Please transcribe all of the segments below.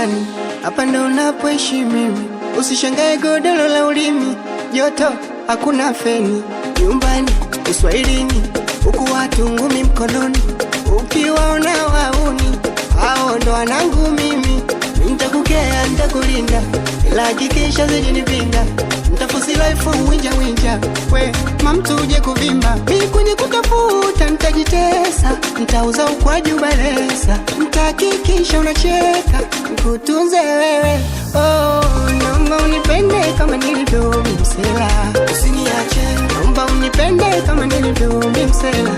nyumbani, hapa ndo unapoishi mimi. Usishangae godoro la ulimi, joto hakuna feni. Nyumbani Uswahilini, huku watu ngumi mkononi. Ukiwaona wauni, hao ndo wanangu mimi. Nitakukea, nitakulinda, ila hakikisha zijinipinga. Nitafusi life winja winja, we mamtu uje kuvimba. Mimi kwenye kutafuta nitajitesa, nitauza ukwaju balesa. Nitahakikisha unacheka, nikutunze wewe. Oh, naomba unipende kama nilivyo msela, usiniache. Naomba unipende kama nilivyo msela,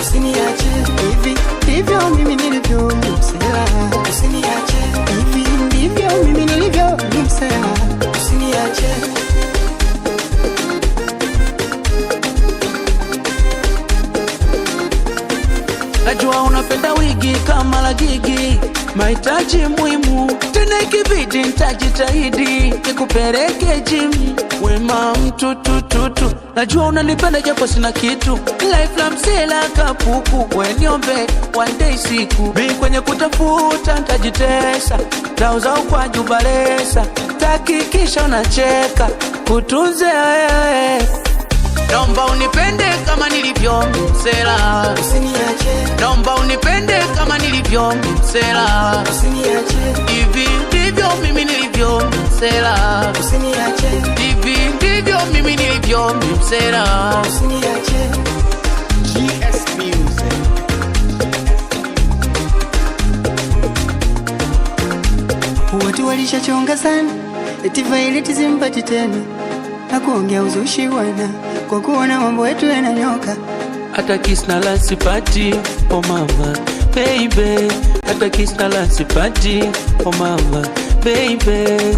usiniache. Hivi ndivyo mimi nilivyo msela, usiniache. Hivi ndivyo mimi nilivyo msela, usiniache. Najua unapenda wigi kama la gigi, mahitaji muhimu tena ikibidi nitajitahidi nikupeleke gym. Wema mtu tututu, najua unanipenda japo sina kitu. Life la msela kapuku, we niombe one day siku. Mimi kwenye kutafuta nitajitesa, tauza ukwaju balesa. Tahakikisha unacheka, kutunze wewe. Naomba unipende kama nilivyo msela, usiniache. Naomba unipende kama nilivyo msela, usiniache. hivi ndivyo mimi nilivyo msela, usiniache. hivi ndivyo mimi nilivyo msela, usiniache. GS Music. Watu walishachonga sana, eti Violet simpati tena, na kuongea uzushi wana, kwa kuona mambo yetu yananyoka. hata kiss na la sipati, oh mama baby. Hata kiss na la sipati, oh mama baby.